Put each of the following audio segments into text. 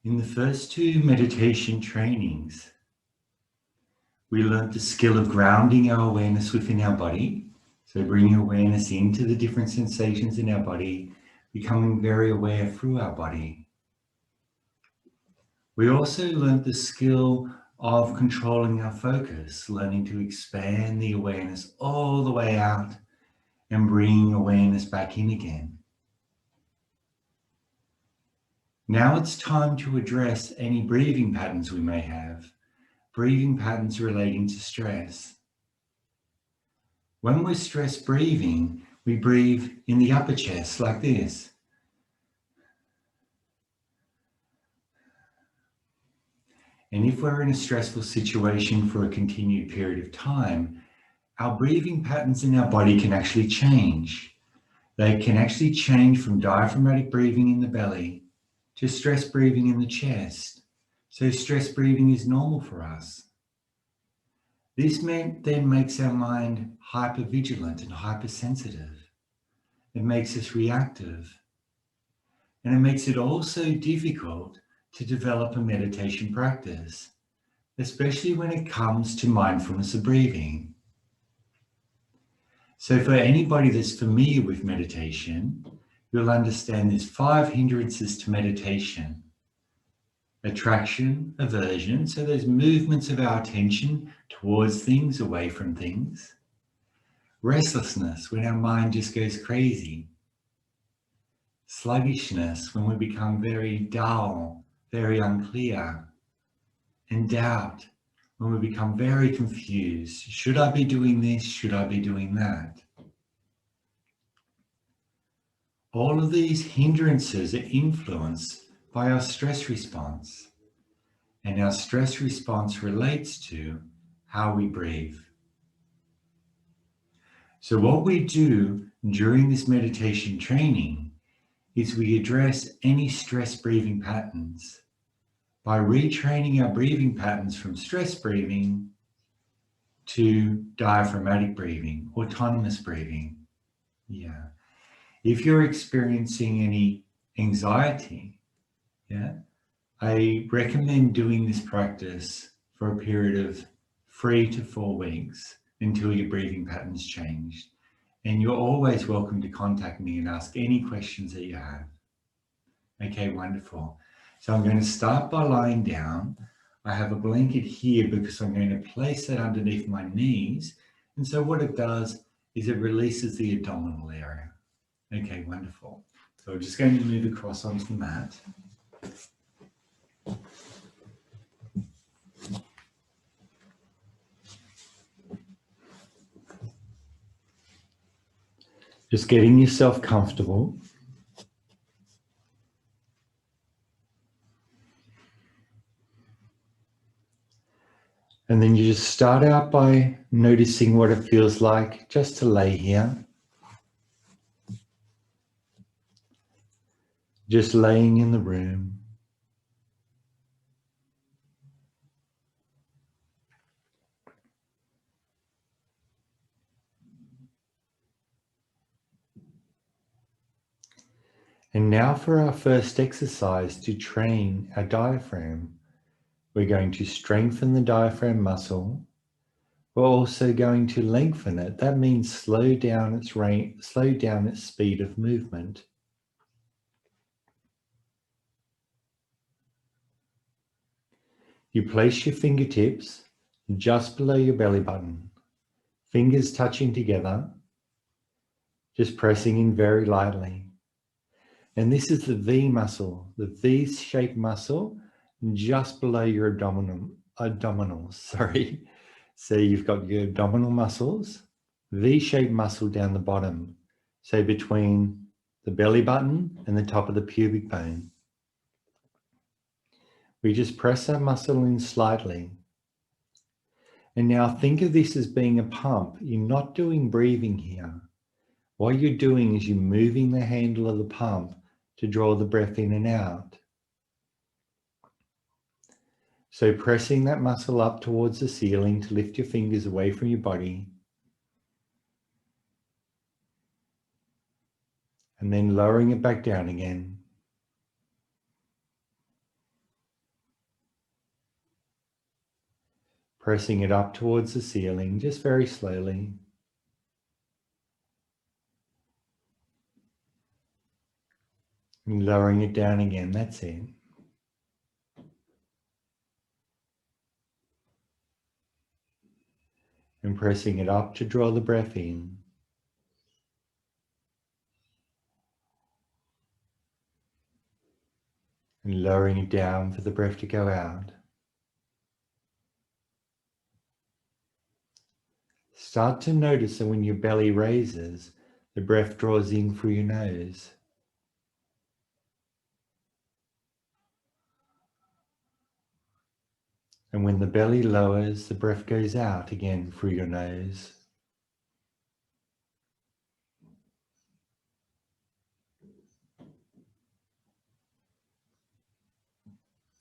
In the first two meditation trainings, we learned the skill of grounding our awareness within our body. So bringing awareness into the different sensations in our body, becoming very aware through our body. We also learned the skill of controlling our focus, learning to expand the awareness all the way out and bringing awareness back in again. Now it's time to address any breathing patterns we may have, breathing patterns relating to stress. When we're stress breathing, we breathe in the upper chest like this. And if we're in a stressful situation for a continued period of time, our breathing patterns in our body can actually change. They can actually change from diaphragmatic breathing in the belly to stress breathing in the chest. So stress breathing is normal for us. This then makes our mind hypervigilant and hypersensitive. It makes us reactive. And it makes it also difficult to develop a meditation practice, especially when it comes to mindfulness of breathing. So for anybody that's familiar with meditation, you'll understand there's 5 hindrances to meditation. Attraction, aversion, so there's movements of our attention towards things, away from things. Restlessness, when our mind just goes crazy. Sluggishness, when we become very dull, very unclear. And doubt, when we become very confused. Should I be doing this? Should I be doing that? All of these hindrances are influenced by our stress response. And our stress response relates to how we breathe. So what we do during this meditation training is we address any stress breathing patterns by retraining our breathing patterns from stress breathing to diaphragmatic breathing, autonomous breathing. Yeah. If you're experiencing any anxiety, I recommend doing this practice for a period of 3 to 4 weeks until your breathing patterns change. And you're always welcome to contact me and ask any questions that you have. Okay, wonderful. So I'm going to start by lying down. I have a blanket here because I'm going to place that underneath my knees. And so what it does is it releases the abdominal area. Okay, wonderful. So I'm just going to move across onto the mat. Just getting yourself comfortable. And then you just start out by noticing what it feels like just to lay here. Just laying in the room. And now for our first exercise to train our diaphragm. We're going to strengthen the diaphragm muscle. We're also going to lengthen it. That means slow down its rate, slow down its speed of movement. You place your fingertips just below your belly button, fingers touching together, just pressing in very lightly. And this is the V muscle, the V-shaped muscle just below your abdominals. So you've got your abdominal muscles, V-shaped muscle down the bottom. So between the belly button and the top of the pubic bone. We just press that muscle in slightly. And now think of this as being a pump. You're not doing breathing here. What you're doing is you're moving the handle of the pump to draw the breath in and out. So pressing that muscle up towards the ceiling to lift your fingers away from your body. And then lowering it back down again. pressing it up towards the ceiling, just very slowly. And lowering it down again, that's it. And pressing it up to draw the breath in. And lowering it down for the breath to go out. Start to notice that when your belly raises, the breath draws in through your nose. And when the belly lowers, the breath goes out again through your nose.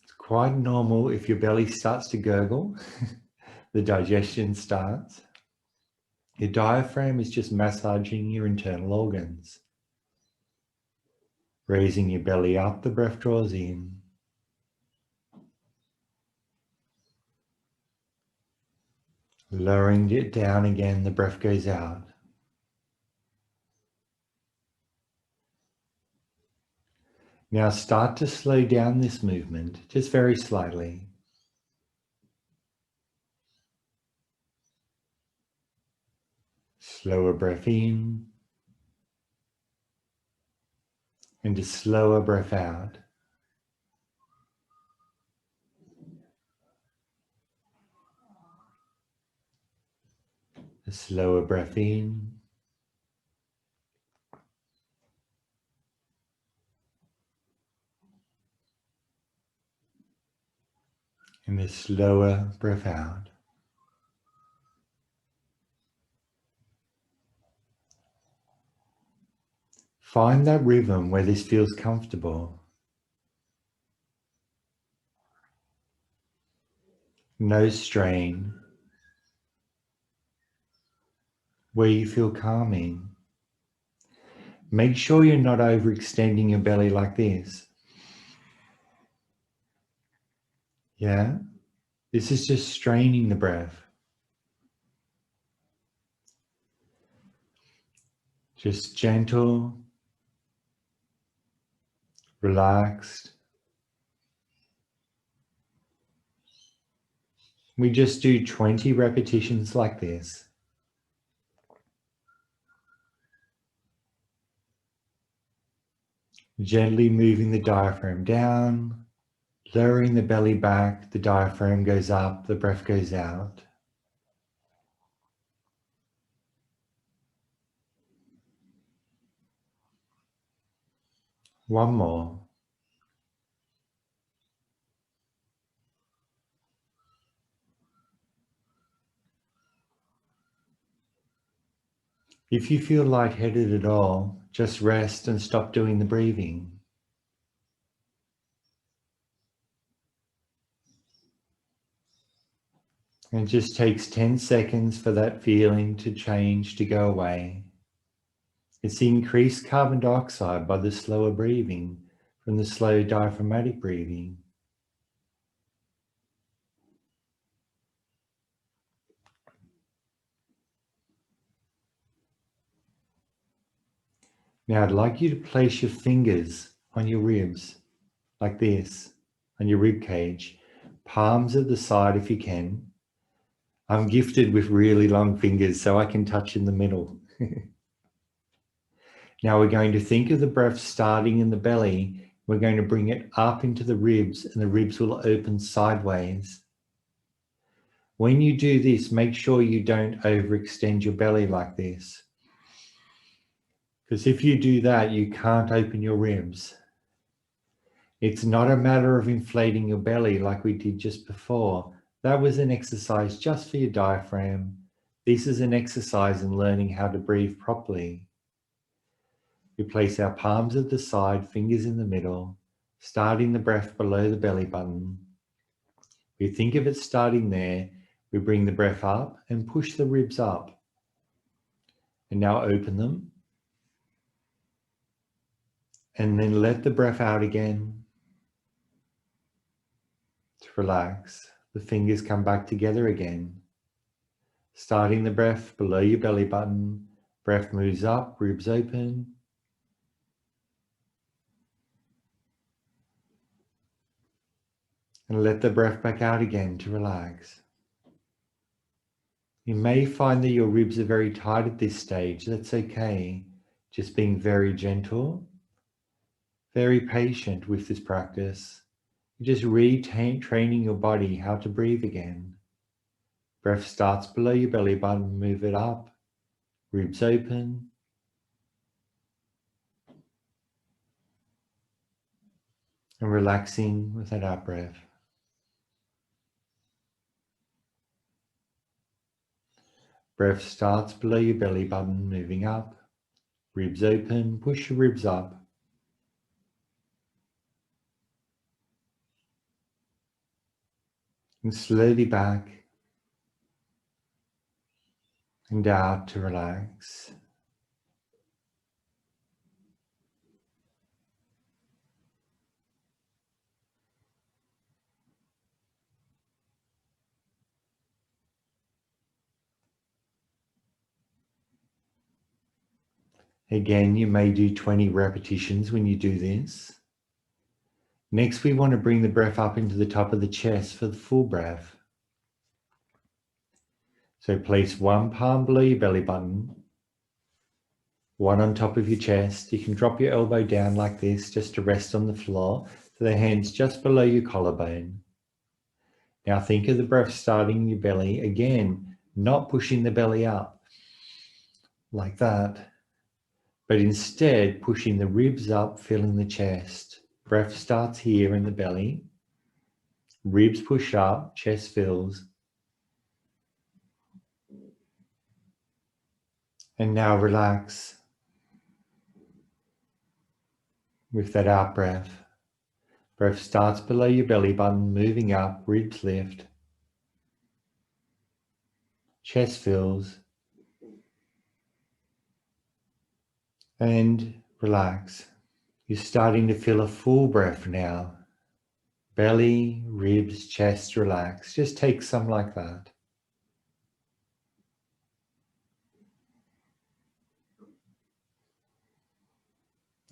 It's quite normal if your belly starts to gurgle, the digestion starts. Your diaphragm is just massaging your internal organs. Raising your belly up, the breath draws in. Lowering it down again, the breath goes out. Now start to slow down this movement, just very slightly. Slower breath in. And a slower breath out. A slower breath in. And a slower breath out. Find that rhythm where this feels comfortable. No strain. Where you feel calming. Make sure you're not overextending your belly like this. Yeah? This is just straining the breath. Just gentle, relaxed. We just do 20 repetitions like this. Gently moving the diaphragm down, lowering the belly back, the diaphragm goes up, the breath goes out. One more. If you feel lightheaded at all, just rest and stop doing the breathing. And it just takes 10 seconds for that feeling to change, to go away. It's the increased carbon dioxide by the slower breathing from the slow diaphragmatic breathing. Now I'd like you to place your fingers on your ribs, like this, on your rib cage, palms at the side if you can. I'm gifted with really long fingers, so I can touch in the middle. Now we're going to think of the breath starting in the belly. We're going to bring it up into the ribs, and the ribs will open sideways. When you do this, make sure you don't overextend your belly like this. Because if you do that, you can't open your ribs. It's not a matter of inflating your belly like we did just before. That was an exercise just for your diaphragm. This is an exercise in learning how to breathe properly. We place our palms at the side, fingers in the middle, starting the breath below the belly button. We think of it starting there. We bring the breath up and push the ribs up. And now open them. And then let the breath out again to relax. the fingers come back together again. Starting the breath below your belly button, breath moves up, ribs open. And let the breath back out again to relax. You may find that your ribs are very tight at this stage. That's okay. Just being very gentle, very patient with this practice. You're just retraining your body how to breathe again. Breath starts below your belly button, move it up, ribs open. And relaxing with that out breath. Breath starts below your belly button, moving up, ribs open, push your ribs up. And slowly back and out to relax. Again, you may do 20 repetitions when you do this. Next, we want to bring the breath up into the top of the chest for the full breath. So place one palm below your belly button, one on top of your chest. You can drop your elbow down like this just to rest on the floor. So the hands just below your collarbone. Now think of the breath starting in your belly. Again, not pushing the belly up like that, but instead pushing the ribs up, filling the chest. Breath starts here in the belly. Ribs push up, chest fills. And now relax with that out breath. Breath starts below your belly button, moving up, ribs lift. Chest fills. And relax. You're starting to feel a full breath now. Belly, ribs, chest, relax. Just take some like that.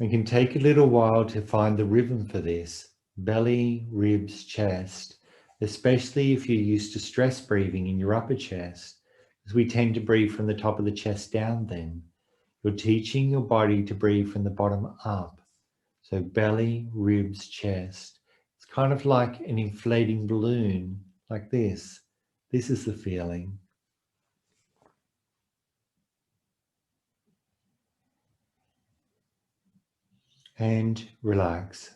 It can take a little while to find the rhythm for this. Belly, ribs, chest, especially if you're used to stress breathing in your upper chest, because we tend to breathe from the top of the chest down then. You're teaching your body to breathe from the bottom up. So belly, ribs, chest. It's kind of like an inflating balloon, like this. This is the feeling. And relax.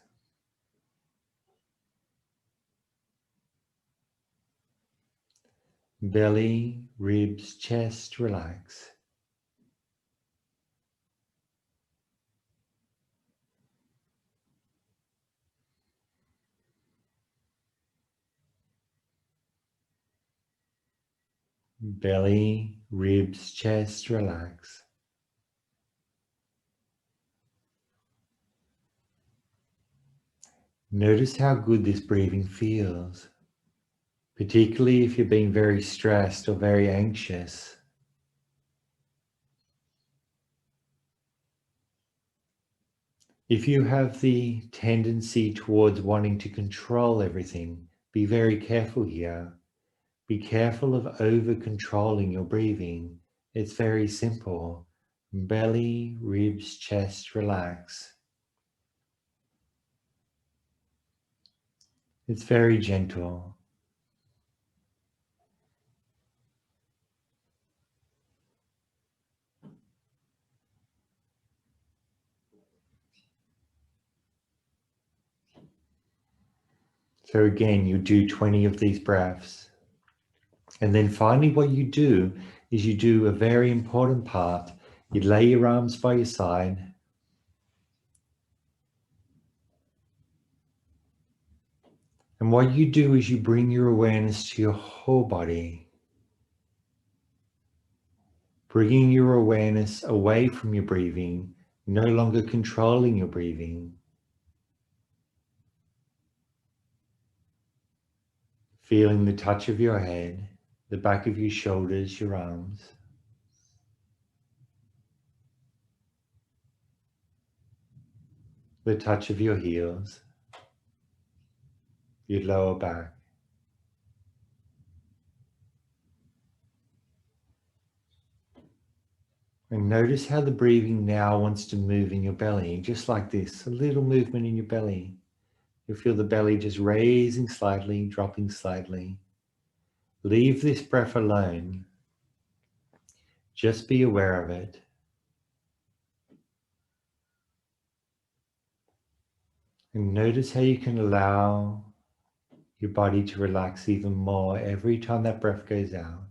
Belly, ribs, chest, relax. Belly, ribs, chest, relax. Notice how good this breathing feels, particularly if you're being very stressed or very anxious. If you have the tendency towards wanting to control everything, be very careful here. Be careful of over-controlling your breathing. It's very simple. Belly, ribs, chest, relax. It's very gentle. So again, you do 20 of these breaths. And then finally what you do is you do a very important part. You lay your arms by your side. And what you do is you bring your awareness to your whole body. Bringing your awareness away from your breathing, no longer controlling your breathing. Feeling the touch of your head, the back of your shoulders, your arms. The touch of your heels, your lower back. And notice how the breathing now wants to move in your belly, just like this, a little movement in your belly. You'll feel the belly just raising slightly, dropping slightly. Leave this breath alone. Just be aware of it. And notice how you can allow your body to relax even more every time that breath goes out.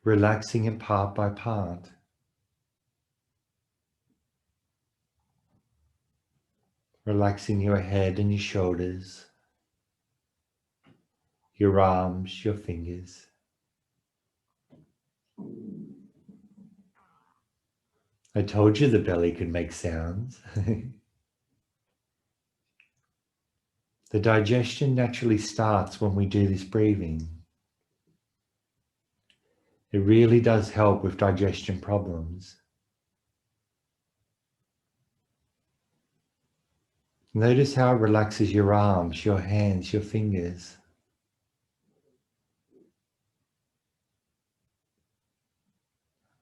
Relaxing it part by part. Relaxing your head and your shoulders, your arms, your fingers. I told you the belly could make sounds. The digestion naturally starts when we do this breathing. It really does help with digestion problems. Notice how it relaxes your arms, your hands, your fingers.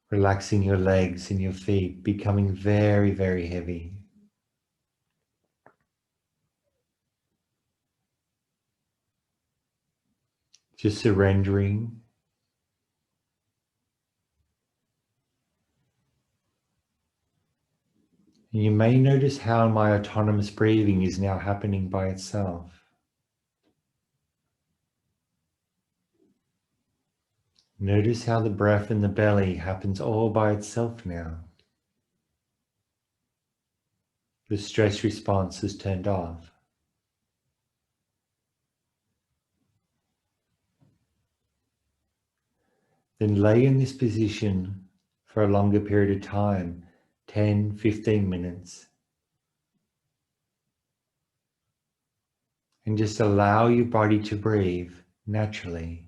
Relaxing your legs and your feet, becoming very, very heavy. Just surrendering. And you may notice how my autonomous breathing is now happening by itself. Notice how the breath in the belly happens all by itself now. The stress response is turned off. Then lay in this position for a longer period of time, 10, 15 minutes. And just allow your body to breathe naturally.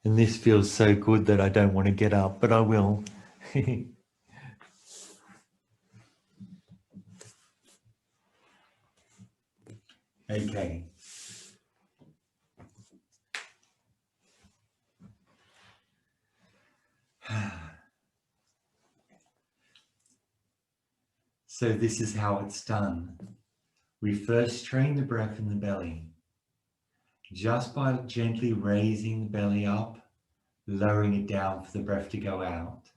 And this feels so good that I don't want to get up, but I will. Okay. So this is how it's done. We first train the breath in the belly. Just by gently raising the belly up, lowering it down for the breath to go out.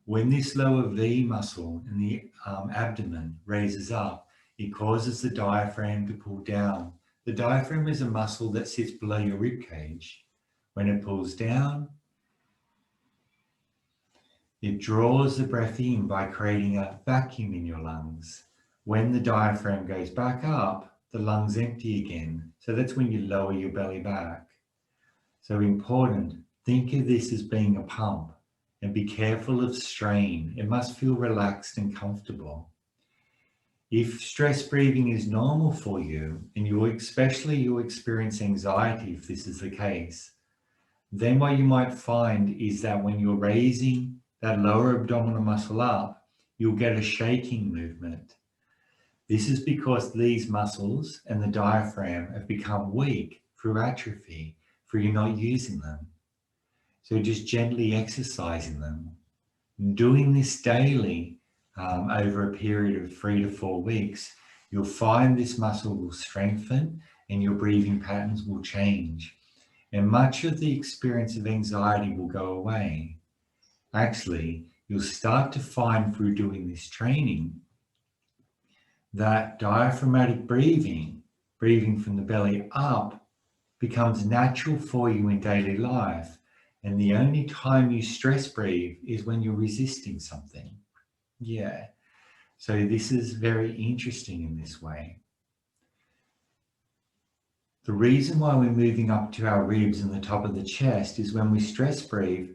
When this lower V muscle in the abdomen raises up, it causes the diaphragm to pull down. The diaphragm is a muscle that sits below your rib cage. When it pulls down, it draws the breath in by creating a vacuum in your lungs. When the diaphragm goes back up, the lungs empty again. So that's when you lower your belly back. So important, think of this as being a pump and be careful of strain. It must feel relaxed and comfortable. If stress breathing is normal for you, and especially you experience anxiety if this is the case, then what you might find is that when you're raising that lower abdominal muscle up, you'll get a shaking movement. This is because these muscles and the diaphragm have become weak through atrophy, for you not using them. So just gently exercising them. Doing this daily over a period of 3 to 4 weeks, you'll find this muscle will strengthen and your breathing patterns will change. And much of the experience of anxiety will go away. Actually, you'll start to find through doing this training that diaphragmatic breathing from the belly up, becomes natural for you in daily life. And the only time you stress breathe is when you're resisting something. Yeah. So this is very interesting in this way. The reason why we're moving up to our ribs and the top of the chest is when we stress breathe,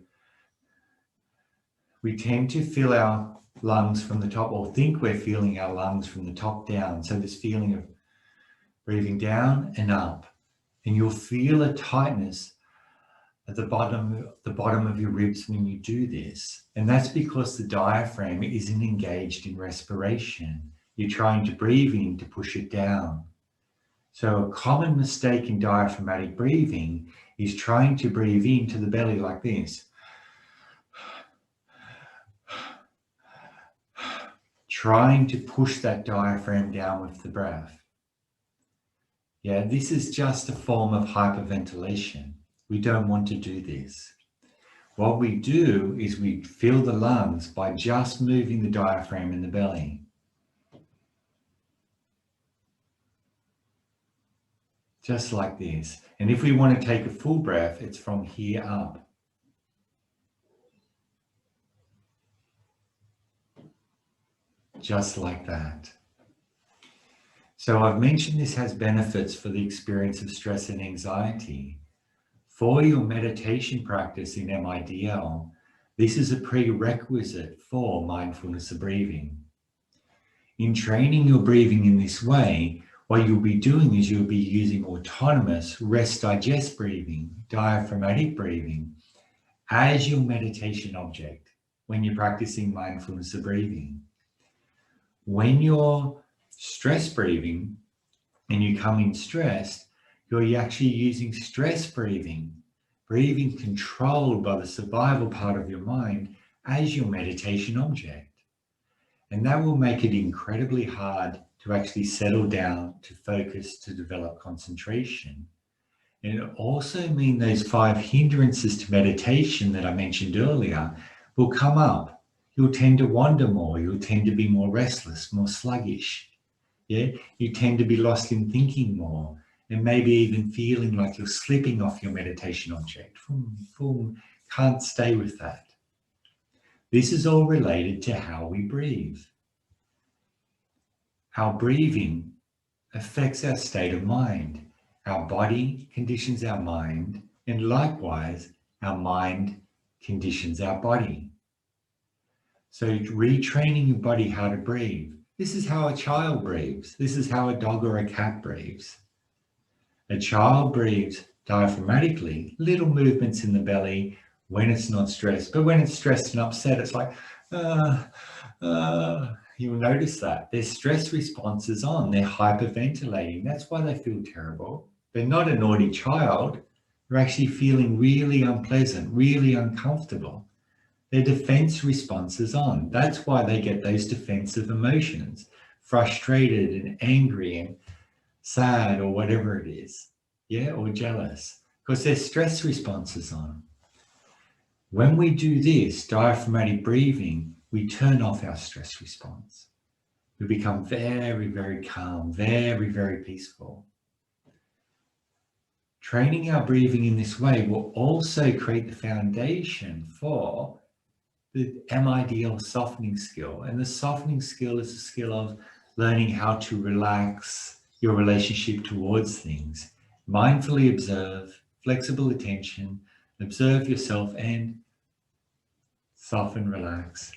we tend to feel our lungs from the top, or think we're feeling our lungs from the top down. So this feeling of breathing down and up, and you'll feel a tightness at the bottom of your ribs when you do this. And that's because the diaphragm isn't engaged in respiration. You're trying to breathe in to push it down. So a common mistake in diaphragmatic breathing is trying to breathe into the belly like this. Trying to push that diaphragm down with the breath. Yeah, this is just a form of hyperventilation. We don't want to do this. What we do is we fill the lungs by just moving the diaphragm in the belly. Just like this. And if we want to take a full breath, it's from here up. Just like that. So I've mentioned this has benefits for the experience of stress and anxiety. For your meditation practice in MIDL, this is a prerequisite for mindfulness of breathing. In training your breathing in this way, what you'll be doing is you'll be using autonomous rest-digest breathing, diaphragmatic breathing, as your meditation object when you're practicing mindfulness of breathing. When you're stress breathing and you come in stressed, you're actually using stress breathing, breathing controlled by the survival part of your mind as your meditation object. And that will make it incredibly hard to actually settle down, to focus, to develop concentration. And it also means those 5 hindrances to meditation that I mentioned earlier will come up. You'll tend to wander more. You'll tend to be more restless, more sluggish. Yeah, you tend to be lost in thinking more, and maybe even feeling like you're slipping off your meditation object. Can't stay with that. This is all related to how we breathe. Our breathing affects our state of mind. Our body conditions our mind, and likewise, our mind conditions our body. So retraining your body how to breathe. This is how a child breathes. This is how a dog or a cat breathes. A child breathes diaphragmatically, little movements in the belly when it's not stressed. But when it's stressed and upset, it's like, you'll notice that. Their stress response is on. They're hyperventilating. That's why they feel terrible. They're not a naughty child. They're actually feeling really unpleasant, really uncomfortable. Their defense response is on. That's why they get those defensive emotions, frustrated and angry and sad or whatever it is, yeah, or jealous, because their stress response is on. When we do this diaphragmatic breathing, we turn off our stress response. We become very, very calm, very, very peaceful. Training our breathing in this way will also create the foundation for the MIDL softening skill. And the softening skill is a skill of learning how to relax your relationship towards things. Mindfully observe, flexible attention, observe yourself and soften, relax.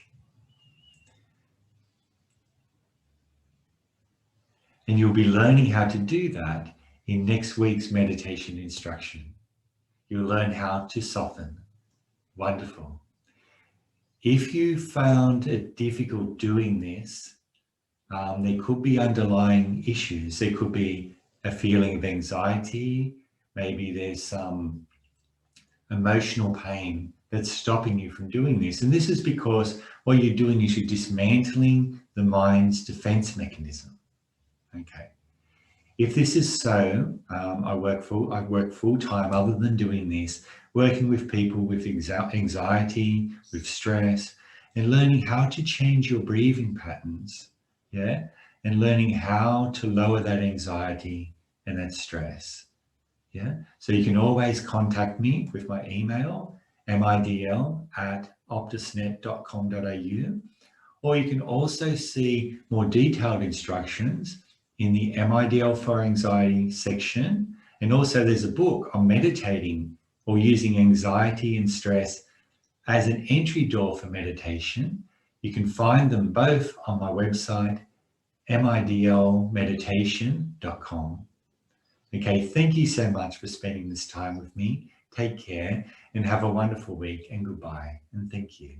And you'll be learning how to do that in next week's meditation instruction. You'll learn how to soften. Wonderful. If you found it difficult doing this, there could be underlying issues. There could be a feeling of anxiety. Maybe there's some emotional pain that's stopping you from doing this. And this is because what you're doing is you're dismantling the mind's defense mechanism. Okay. If this is so, I work full-time other than doing this, working with people with anxiety, with stress, and learning how to change your breathing patterns, yeah, and learning how to lower that anxiety and that stress, yeah. So you can always contact me with my email, midl@optusnet.com.au, or you can also see more detailed instructions in the MIDL for Anxiety section And also there's a book on meditating or using anxiety and stress as an entry door for meditation. You can find them both on my website, midlmeditation.com. Okay, thank you so much for spending this time with me. Take care and have a wonderful week, and goodbye, and thank you.